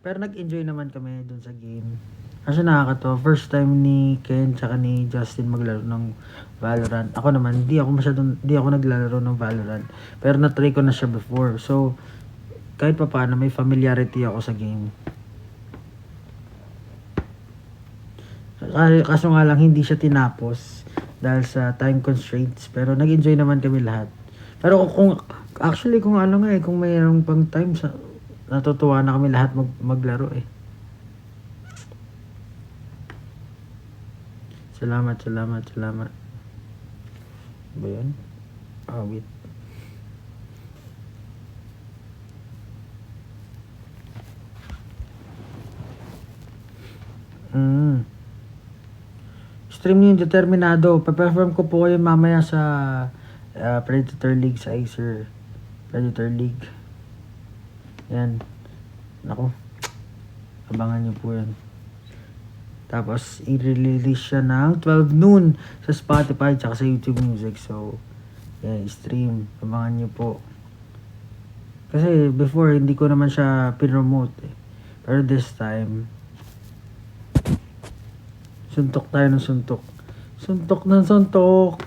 Pero nag-enjoy naman kami dun sa game. Kasi nakakatawa, first time ni Ken tsaka ni Justin maglaro ng Valorant. Ako naman, hindi ako naglalaro ng Valorant. Pero na-try ko na siya before. So, kahit pa paano, may familiarity ako sa game. Kaso nga lang, hindi siya tinapos dahil sa time constraints. Pero nag-enjoy naman kami lahat. Pero kung kung mayroong pang time, natutuwa na kami lahat maglaro eh. Salamat. Ba yun? Wait. Stream niyo yung Determinado. Pa-perform ko po kayo mamaya sa Predator League sa Acer. Predator League. Yan. Naku. Abangan niyo po yan. Tapos, i-release siya ng 12 noon sa Spotify tsaka sa YouTube Music. So, yan, stream. Abangan niyo po. Kasi before, hindi ko naman siya pinromote eh. Pero this time, suntok tayo ng suntok. Suntok ng suntok.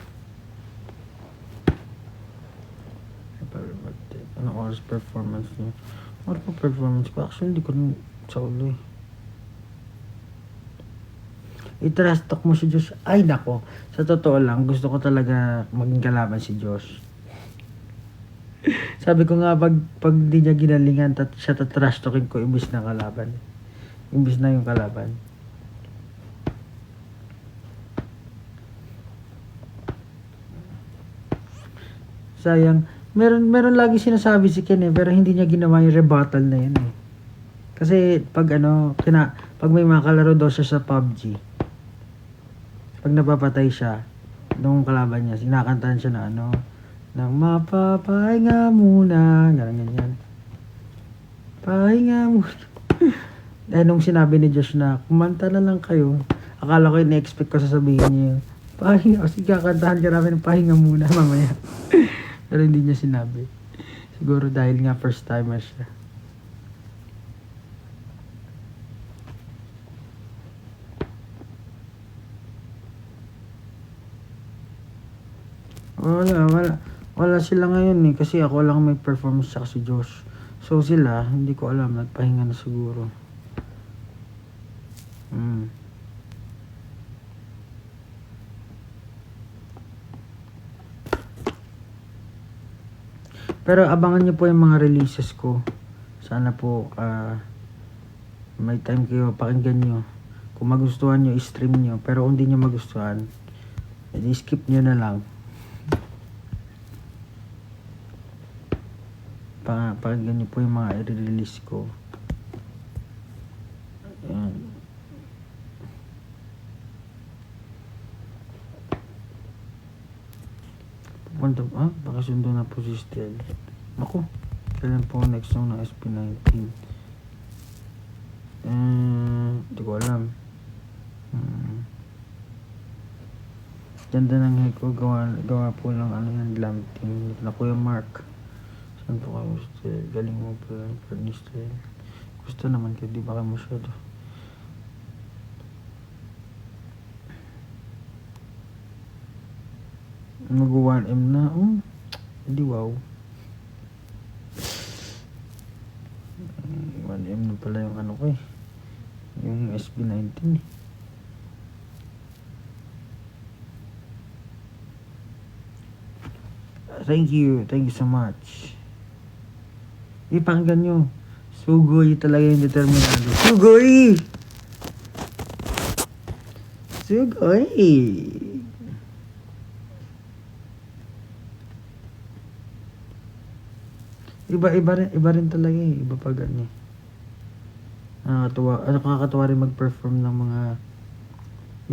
Anong oras performance niyo? Ano po performance ko? Actually, hindi ko sa ulo eh. I-trust talk mo si Josh. Ay, nako. Sa totoo lang, gusto ko talaga maging kalaban si Josh. Sabi ko nga, pag di niya ginalingan, siya tatrash talking ko imbis na kalaban. Imbis na yung kalaban. Sayang. Meron lagi sinasabi si Ken eh, pero hindi niya ginawa yung rebuttal na yun eh. Kasi pag may mga kalaro daw siya sa PUBG, pag napapatay siya, nung kalaban niya, sinakantahan siya na nang mapapahinga muna, ganyan. Pahinga muna. Nung sinabi ni Josh na, kumanta na lang kayo, akala ko in-expect ko sasabihin niya yung, pahinga, o sige, kakantahan ka namin ng pahinga muna mamaya. Pero hindi niya sinabi. Siguro dahil nga first timer siya. Wala sila ngayon eh. Kasi ako lang may performance sa si Josh. So sila, hindi ko alam. Nagpahinga na siguro. Pero abangan nyo po yung mga releases ko. Sana po may time kayo, pakinggan nyo. Kung magustuhan nyo, i-stream nyo. Pero kung di nyo magustuhan, i-skip nyo na lang. Pakinggan nyo po yung mga i-release ko. Ayan. Pakasundo na po si Stel. Ako, kailan po next song ng SB19? Hindi ko alam. Ganda ng hair ko, gawa po lang yung glam team na Kuya Mark. Saan po kayo Stel? Galing mo po yun, Fernie Stel. Gusto naman kayo, di ba kayo masyado? Mag-1M na. Hindi wow. 1M na pala yung ko eh. Yung SB19 eh. Thank you so much. Ipakinggan nyo. Sugoy talaga yung Determinado. Sugoy! Iba rin talaga eh. Iba pa ganyan. Nakakatuwa rin mag-perform ng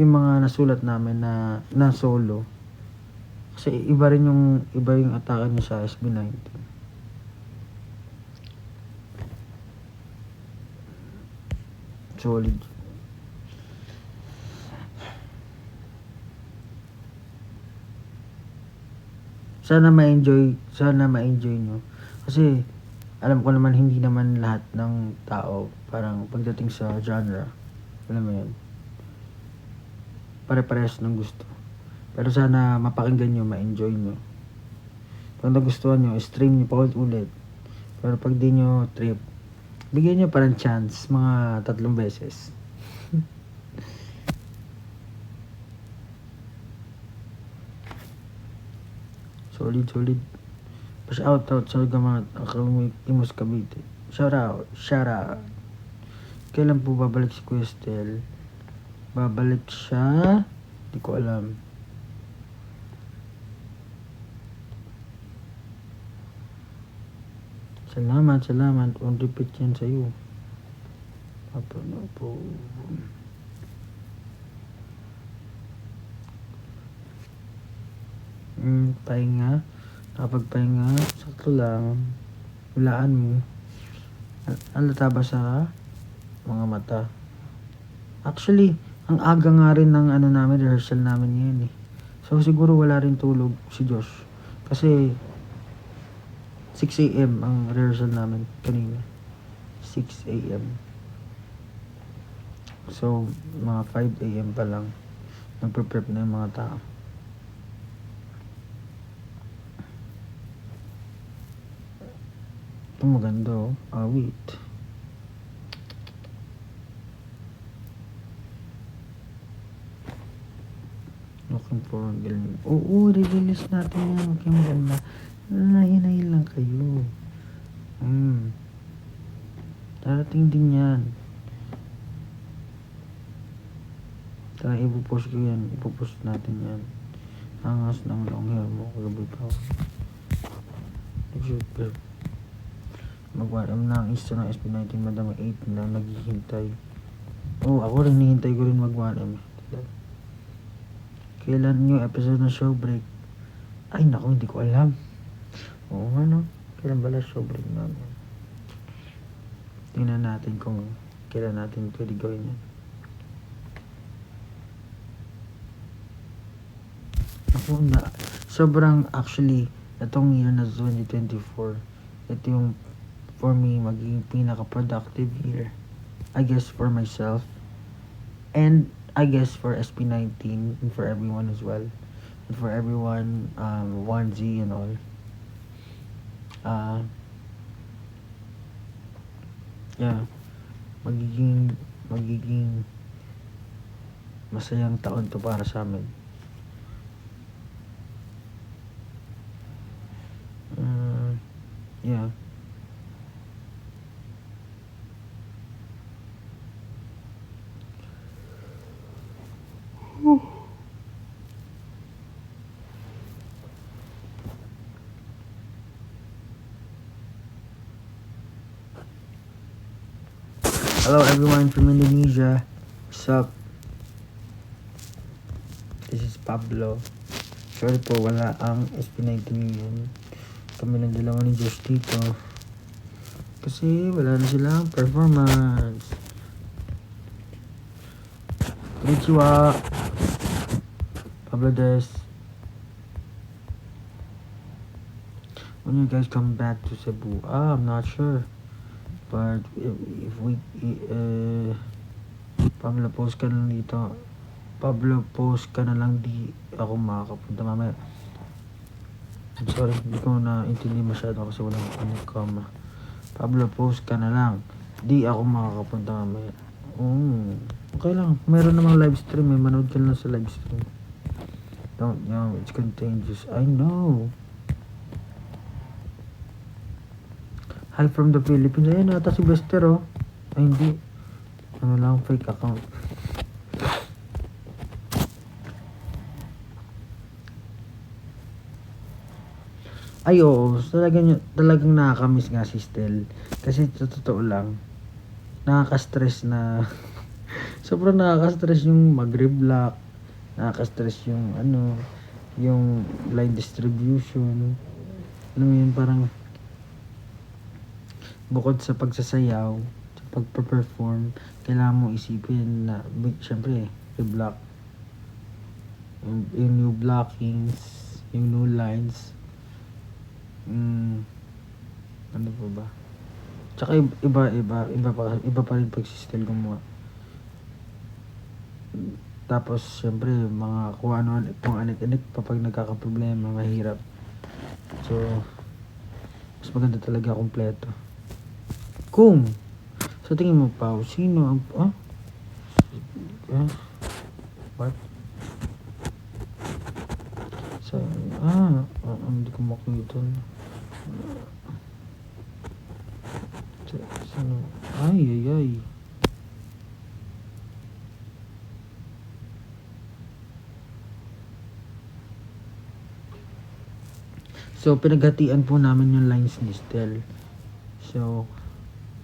yung mga nasulat namin na solo. Kasi iba yung atake niya sa SB19. Solid. Sana ma-enjoy nyo. Kasi alam ko naman hindi naman lahat ng tao parang pagdating sa genre, alam mo yun, pare-parehas ng gusto. Pero sana mapakinggan nyo, ma-enjoy nyo. Pag nagustuhan nyo, stream nyo pa ulit. Pero pag di nyo trip, bigyan nyo parang chance, mga 3 beses. Solid. Shout out sa Gamat, Akimos Cavite. Shout out. Kailan po babalik si Kuya Stel? Babalik siya, di ko alam. Salamat. On repeat yan sa'yo. Papa na po. Pahinga. Kapag pahinga, sakto lang. Hulaan mo. Halata ba sa mga mata? Actually, ang aga nga rin ng rehearsal namin ngayon eh. So siguro wala rin tulog si Josh. Kasi 6 AM ang rehearsal namin kanina. 6 AM. So, mga 5 AM pa lang. Nagpe-prep na yung mga tao. Ito maganda oh. Wait. Looking for a girl. Oo, release natin yan. Okay, maganda. Nahinahil lang kayo. Darating din yan. Tara, ipopost ko yan. Ipopost natin yan. Angas ng long hair mo. Kagabi pa ako. Super. Magwaram na ang isa ng SP19 Madam 8 na naghihintay. Ako rin hihintay ko rin magwaram. Kailan yung episode ng show break? Ay naku, hindi ko alam. Kailan ba show break namin? Tingnan natin kung kailan natin pwede gawin yan. Sobrang actually, itong year na 2024, ito yung for me, magiging pinaka-productive year. I guess for myself. And I guess for SP19 and for everyone as well. And for everyone, 1Z and all. Yeah. Magiging masayang taon to para sa amin. Yeah. Hello everyone from Indonesia. What's up? This is Pablo. Sorry po, wala ang SP19 ngayon. Kami ng dalawa ni Josh dito. Kasi wala na silang performance. Konnichiwa. Pablo Des. When you guys come back to Cebu? I'm not sure. But if we Pablo, post ka na lang dito. Pablo, post ka na lang, di ako makakapunta mamaya. I'm sorry, hindi ko na-intindi masyado kasi walang comma. Pablo, post ka na lang, di ako makakapunta mamaya. Okay lang, meron namang live stream eh. Manood ka lang sa live stream. Don't know, it's contagious. I know. Hi from the Philippines. Ayun ata si Bester oh. Ay hindi. Ano lang, fake account. Ay oo, talagang nakakamiss nga si Stel. Kasi totoo lang, nakaka-stress na sobrang nakaka-stress yung mag-reblock, nakaka-stress yung yung line distribution. Alam mo yun, parang bukod sa pagsasayaw, sa pagpa-perform, kailangan mo isipin na syempre, reblock, yung new blockings, yung new lines. Ano pa ba? Tsaka iba pa rin pag si Stel gumawa. Tapos, syempre, mga kung anik-anik pa pag nagkakaproblema, mahirap. So, mas maganda talaga kompleto. Kung, sa tingin mo, Pao, sino ang, what? Sa, hindi ko makita. Sino? Ay. So, pinaghatian po namin yung lines ni Stel. So,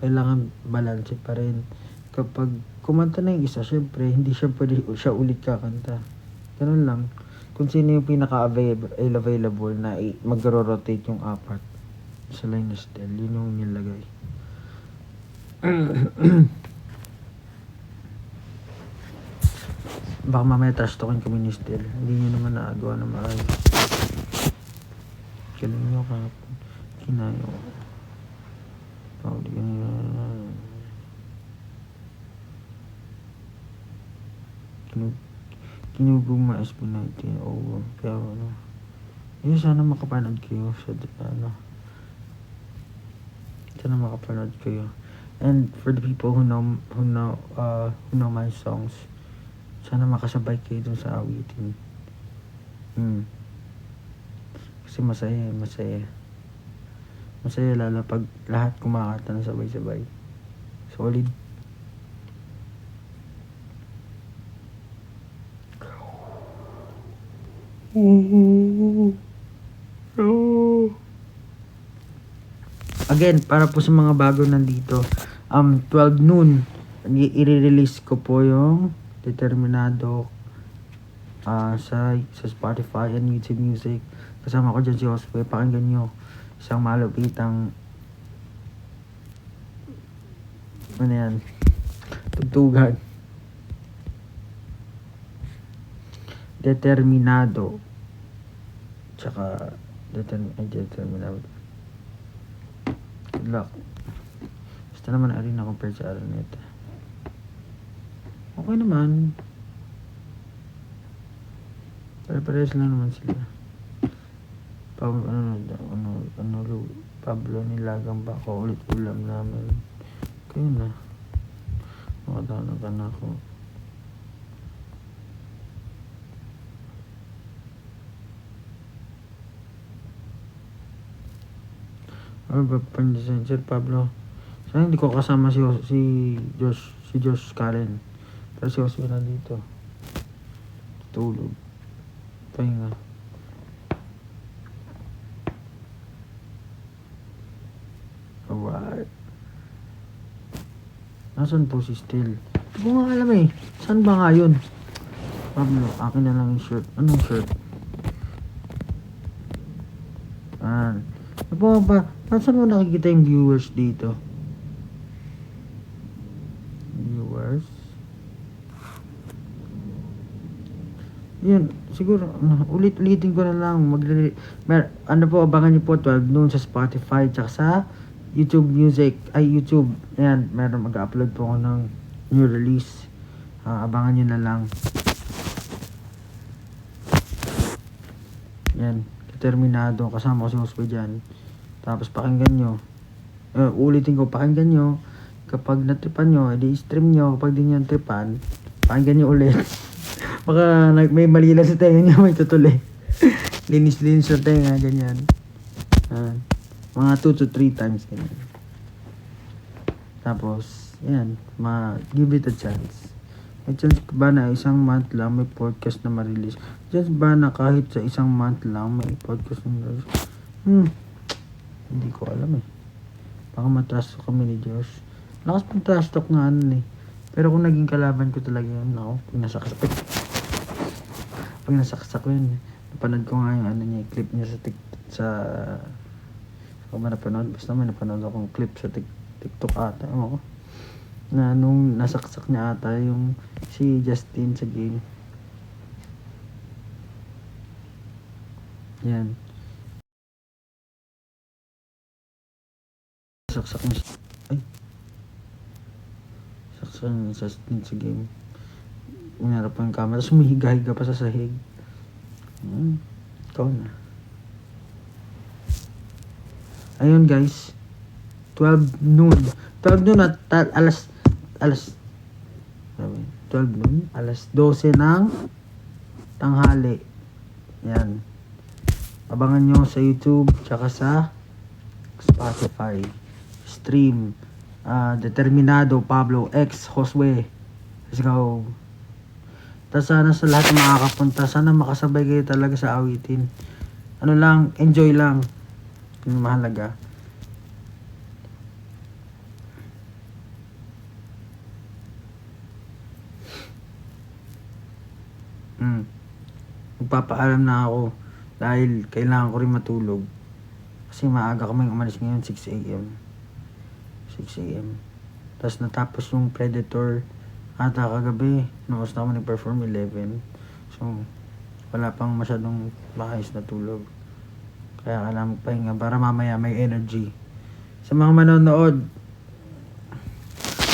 kailangan balance pa rin. Kapag kumanta na yung isa, syempre, hindi siya pwede siya ulit kakanta. Ganun lang. Kung sino yung pinaka-available na mag-rotate yung apat sa line ni Stel, yun yung nilagay. Baka mamaya trash talkin kami ni Stel. Hindi nyo naman naagawa na maayos. Kailan nyo kahapon kinayo. Kinubong ma SB19 pero sana makapanood kayo sa sana makapanood kayo. And for the people who know my songs, sana makasabay kayo dun sa awitin. Kasi masaya lalo pag lahat kumakanta na sabay-sabay. Solid. Again, para po sa mga bago nandito, 12 noon, i-release ko po yung Determinado sa Spotify and YouTube Music. Kasama ko dyan si Josue. Pakinggan nyo. Isang malupitang tugtugan. Determinado. Tsaka Determinado. Good luck. Basta naman Arena compared sa Araneta. Okay naman. Pare-pares lang naman sila. Pablo nilagang ba ako ulit ulam namin. Kaya na. Makatanagan ako. Ano ba pandisan Sir Pablo? Sana hindi ko kasama si Josh Karen. Pero si Josue nandito. Tulog. Pahinga. Alright. Nasaan po si Stel? Hindi ko nga alam eh. Saan ba nga yun? Pablo, akin na lang yung shirt. Anong shirt? Saan mo nakikita yung viewers dito? Viewers? Yun, siguro, ulit-ulitin ko na lang. Abangan niyo po 12 noon sa Spotify tsaka sa YouTube Music. YouTube. Ayan, meron mag-upload po ako ng new release. Abangan niyo na lang. Yan, Determinado. Kasama ko si Josue dyan. Tapos pakinggan nyo. Ulitin ko, pakinggan nyo. Kapag natripan nyo, edi stream nyo. Kapag di nyo natripan, pakinggan nyo ulit. Baka may mali lang sa tenga nyo, may tutuloy. Linis-linis sa tenga, ganyan. Mga 2 to 3 times, ganyan. Tapos, yan, give it a chance. May chance ba na isang month lang may podcast na ma-release? Chance ba na kahit sa isang month lang may podcast na ma-release? Hindi ko alam eh. Baka matrash talk kami ni Josh. Lakas pang trash talk nga Pero kung naging kalaban ko talaga yun, pag nasaksak ko yun, napanood ko nga yung clip niya sa kung ba napanood, basta may napanood akong clip sa TikTok ata, na nung nasaksak niya ata yung si Justin sa game. Yan. Saksak niya. Ay. Saksan sa game. Minarap pa yung camera. Tapos humihiga-higa pa sa sahig. Ikaw na. Ayun guys. 12 noon. 12 noon at alas 12 noon. Alas 12 ng tanghali. Yan. Abangan nyo sa YouTube tsaka sa Spotify. Stream. Determinado Pablo X Josue. Let's go. Tapos sana sa lahat ng makakapunta, sana makasabay kayo talaga sa awitin. Ano lang, enjoy lang. Yun yung mahalaga. Magpapaalam na ako dahil kailangan ko rin matulog. Kasi maaga kaming umalis ngayon, 6 a.m. Tapos natapos yung Predator ata kagabi. Noos na ako nag-perform 11. So, wala pang masyadong maayos na tulog. Kaya kailangan magpahinga para mamaya may energy. Sa mga manonood,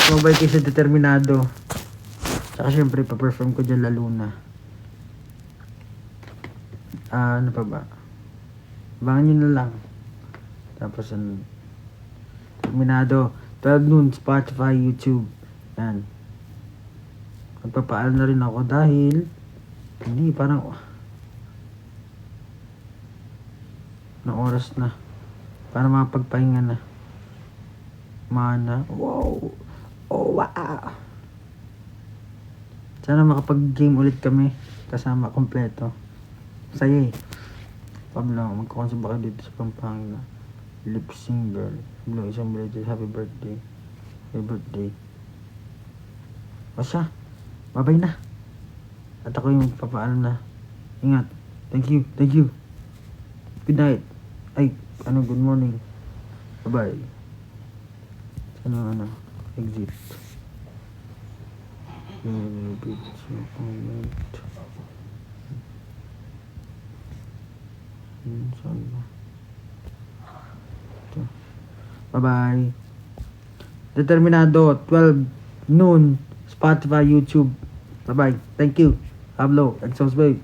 sumabay kayo sa Determinado. Saka syempre, pa-perform ko dyan lalo na. Ano pa ba? Abangan nyo na lang. Tapos Determinado 12 noon, Spotify, YouTube. Yan. Magpapaalam na rin ako dahil hindi, parang na oras na para mapagpahinga na. Mana. Wow. Oh, wow. Sana makapag-game ulit kami kasama kompleto. Saya eh. Pablo, magkakonsum ba kayo dito sa Pampanga? Lip sync girl. Pablo, isang birthday. Happy birthday. Happy birthday. O siya. Babay na. At ako yung papaalam na. Ingat. Thank you. Thank you. Good night. Ay, good morning. Bye-bye. Exit. Bye-bye. Determinado, 12 noon, Spotify, YouTube. Bye-bye. Thank you. Pablo, Exhaust Wave.